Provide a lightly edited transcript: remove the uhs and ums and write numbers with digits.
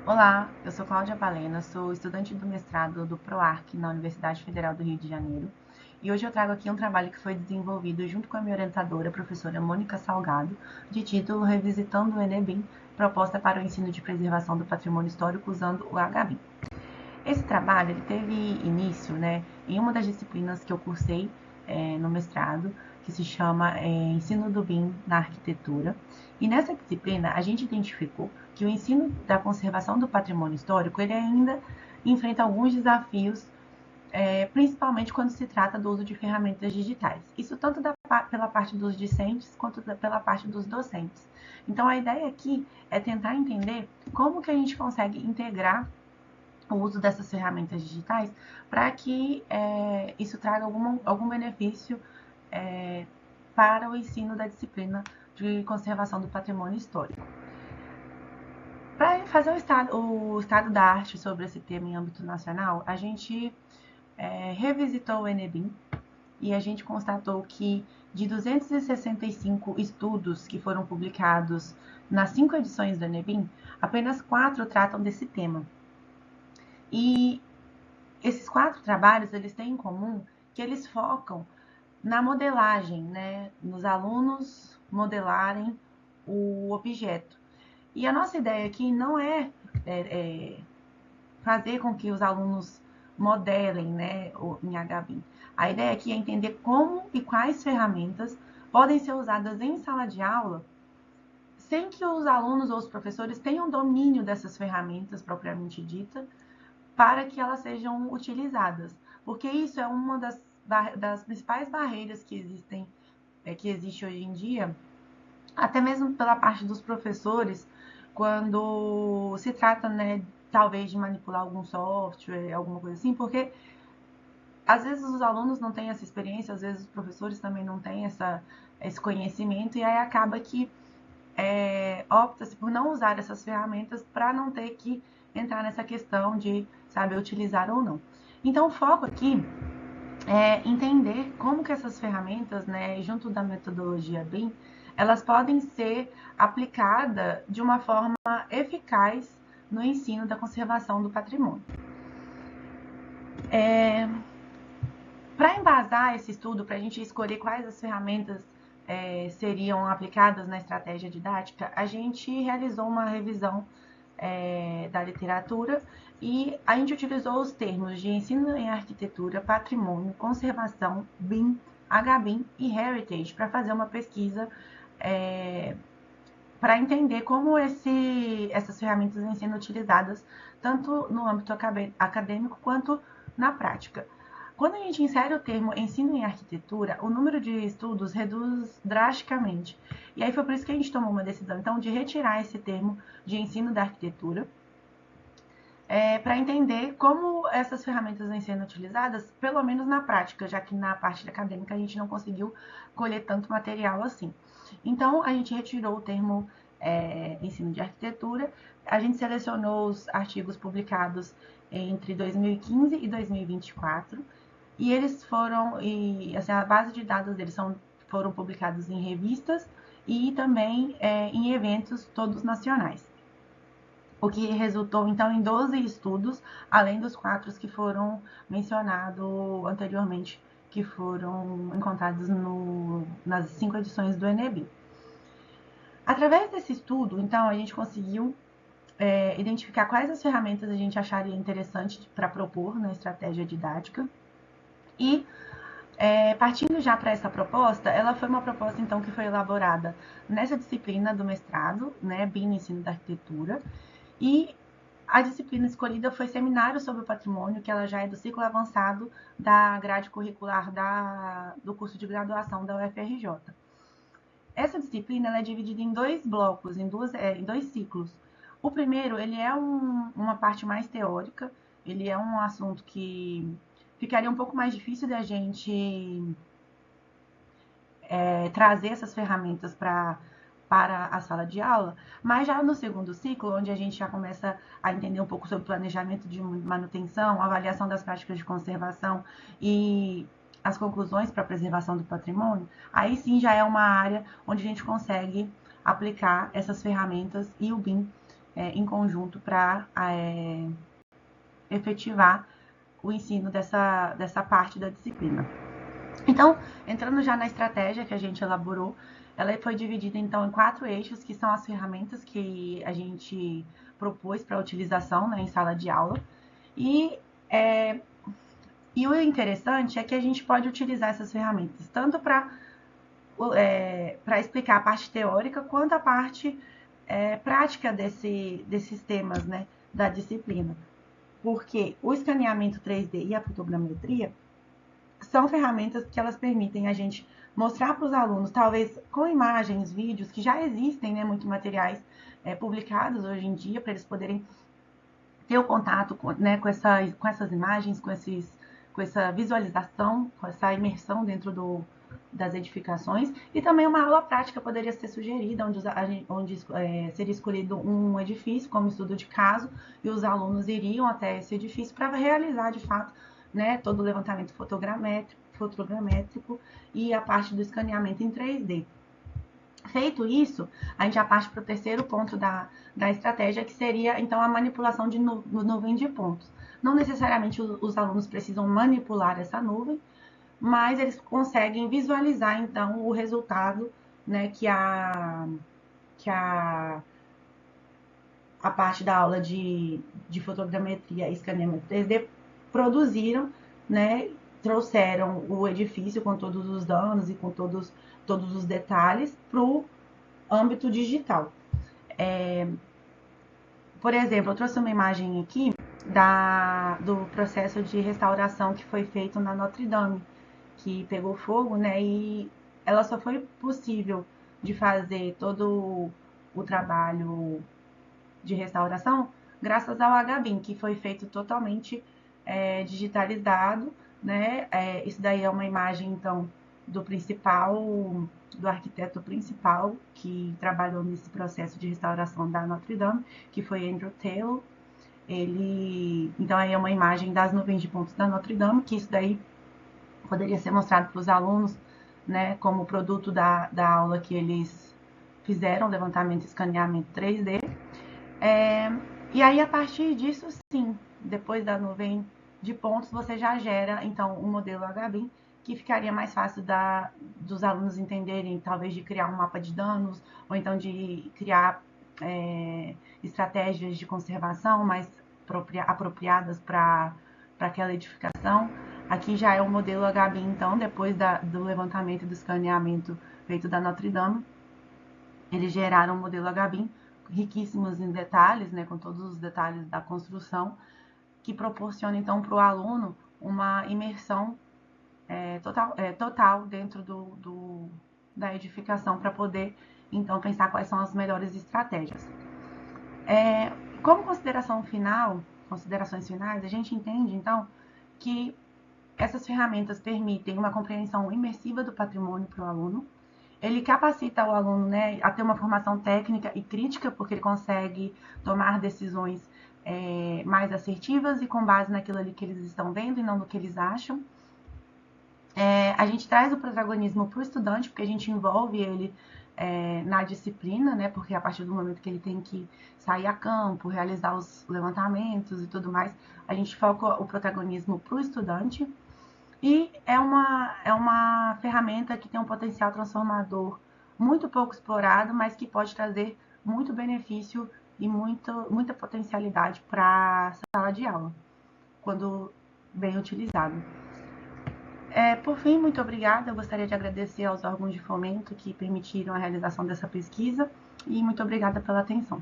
Olá, eu sou Cláudia Balena, sou estudante do mestrado do PROARC na Universidade Federal do Rio de Janeiro. E hoje eu trago aqui um trabalho que foi desenvolvido junto com a minha orientadora, a professora Mônica Salgado, de título Revisitando o Enebim, proposta para o ensino de preservação do patrimônio histórico usando o HBIM. Esse trabalho ele teve início, em uma das disciplinas que eu cursei no mestrado, que se chama Ensino do BIM na Arquitetura. E nessa disciplina, a gente identificou que o ensino da conservação do patrimônio histórico ele ainda enfrenta alguns desafios, principalmente quando se trata do uso de ferramentas digitais. Isso tanto pela parte dos discentes quanto pela parte dos docentes. Então, a ideia aqui é tentar entender como que a gente consegue integrar o uso dessas ferramentas digitais para que isso traga algum benefício é, para o ensino da disciplina de conservação do patrimônio histórico. Para fazer o estado da arte sobre esse tema em âmbito nacional, a gente revisitou o Enebim e a gente constatou que de 265 estudos que foram publicados nas 5 edições do Enebim, apenas 4 tratam desse tema. E esses 4 trabalhos eles têm em comum que eles focam na modelagem, nos alunos modelarem o objeto. E a nossa ideia aqui não é fazer com que os alunos modelem em HBIM. A ideia aqui é entender como e quais ferramentas podem ser usadas em sala de aula sem que os alunos ou os professores tenham domínio dessas ferramentas propriamente dita, para que elas sejam utilizadas. Porque isso é uma das principais barreiras que existe hoje em dia, até mesmo pela parte dos professores, quando se trata, talvez de manipular algum software, alguma coisa assim, porque às vezes os alunos não têm essa experiência, às vezes os professores também não têm esse conhecimento, e aí acaba que opta-se por não usar essas ferramentas para não ter que entrar nessa questão de saber utilizar ou não. Então, o foco aqui é entender como que essas ferramentas, junto da metodologia BIM, elas podem ser aplicadas de uma forma eficaz no ensino da conservação do patrimônio. Para embasar esse estudo, para a gente escolher quais as ferramentas seriam aplicadas na estratégia didática, a gente realizou uma revisão da literatura e a gente utilizou os termos de ensino em arquitetura, patrimônio, conservação, BIM, HBIM e heritage para fazer uma pesquisa para entender como essas ferramentas vêm sendo utilizadas tanto no âmbito acadêmico quanto na prática. Quando a gente insere o termo ensino em arquitetura, o número de estudos reduz drasticamente. E aí foi por isso que a gente tomou uma decisão, então, de retirar esse termo de ensino da arquitetura, para entender como essas ferramentas vêm sendo utilizadas, pelo menos na prática, já que na parte acadêmica a gente não conseguiu colher tanto material assim. Então, a gente retirou o termo ensino de arquitetura, a gente selecionou os artigos publicados entre 2015 e 2024, e eles foram, assim, a base de dados deles foram publicados em revistas e também em eventos todos nacionais. O que resultou, então, em 12 estudos, além dos 4 que foram mencionados anteriormente, que foram encontrados nas 5 edições do Enebim. Através desse estudo, então, a gente conseguiu identificar quais as ferramentas a gente acharia interessante para propor na estratégia didática e partindo já para essa proposta, ela foi uma proposta então que foi elaborada nessa disciplina do mestrado, BIM no ensino da arquitetura, e a disciplina escolhida foi Seminário sobre o Patrimônio, que ela já é do ciclo avançado da grade curricular do curso de graduação da UFRJ. Essa disciplina ela é dividida em 2 blocos, em 2 ciclos. O primeiro, ele é uma parte mais teórica, ele é um assunto que ficaria um pouco mais difícil da gente trazer essas ferramentas para a sala de aula, mas já no segundo ciclo, onde a gente já começa a entender um pouco sobre planejamento de manutenção, avaliação das práticas de conservação e as conclusões para a preservação do patrimônio, aí sim já é uma área onde a gente consegue aplicar essas ferramentas e o BIM em conjunto para efetivar o ensino dessa parte da disciplina. Então, entrando já na estratégia que a gente elaborou, ela foi dividida então em 4 eixos, que são as ferramentas que a gente propôs para utilização, né, em sala de aula. E o interessante é que a gente pode utilizar essas ferramentas tanto para explicar a parte teórica quanto a parte prática desses temas, né, da disciplina. Porque o escaneamento 3D e a fotogrametria são ferramentas que elas permitem a gente mostrar para os alunos, talvez com imagens, vídeos, que já existem, né, muitos materiais publicados hoje em dia, para eles poderem ter o contato né, com essas imagens, com essa visualização, com essa imersão dentro das edificações. E também uma aula prática poderia ser sugerida, onde seria escolhido um edifício como estudo de caso, e os alunos iriam até esse edifício para realizar, de fato, né, todo o levantamento fotogramétrico e a parte do escaneamento em 3D. Feito isso, a gente já parte para o terceiro ponto da estratégia, que seria, então, a manipulação de nuvem de pontos. Não necessariamente os alunos precisam manipular essa nuvem, mas eles conseguem visualizar, então, o resultado, né, que a parte da aula de fotogrametria e escaneamento 3D produziram, né, trouxeram o edifício com todos os danos e com todos os detalhes para o âmbito digital. Por exemplo, eu trouxe uma imagem aqui do processo de restauração que foi feito na Notre Dame, que pegou fogo, né, e ela só foi possível de fazer todo o trabalho de restauração graças ao HBIM, que foi feito totalmente digitalizado, né? Isso daí é uma imagem, então, do arquiteto principal que trabalhou nesse processo de restauração da Notre Dame, que foi Andrew Taylor. Então, aí é uma imagem das nuvens de pontos da Notre Dame, que isso daí poderia ser mostrado para os alunos, né, como produto da aula que eles fizeram, levantamento e escaneamento 3D. E aí, a partir disso, sim, depois da nuvem de pontos, você já gera, então, um modelo HBIM, que ficaria mais fácil dos alunos entenderem, talvez, de criar um mapa de danos, ou então de criar estratégias de conservação mais apropriadas para aquela edificação. Aqui já é o modelo HBIM, então, depois do levantamento e do escaneamento feito da Notre Dame, eles geraram um modelo HBIM riquíssimos em detalhes, né, com todos os detalhes da construção, que proporciona, então, para o aluno uma imersão total dentro da edificação, para poder, então, pensar quais são as melhores estratégias. Como considerações finais, a gente entende, então, que essas ferramentas permitem uma compreensão imersiva do patrimônio para o aluno. Ele capacita o aluno, né, a ter uma formação técnica e crítica, porque ele consegue tomar decisões mais assertivas e com base naquilo ali que eles estão vendo e não no que eles acham. A gente traz o protagonismo para o estudante, porque a gente envolve ele na disciplina, né, porque a partir do momento que ele tem que sair a campo, realizar os levantamentos e tudo mais, a gente foca o protagonismo para o estudante. E é uma ferramenta que tem um potencial transformador muito pouco explorado, mas que pode trazer muito benefício e muita potencialidade para a sala de aula, quando bem utilizado. Por fim, muito obrigada. Eu gostaria de agradecer aos órgãos de fomento que permitiram a realização dessa pesquisa e muito obrigada pela atenção.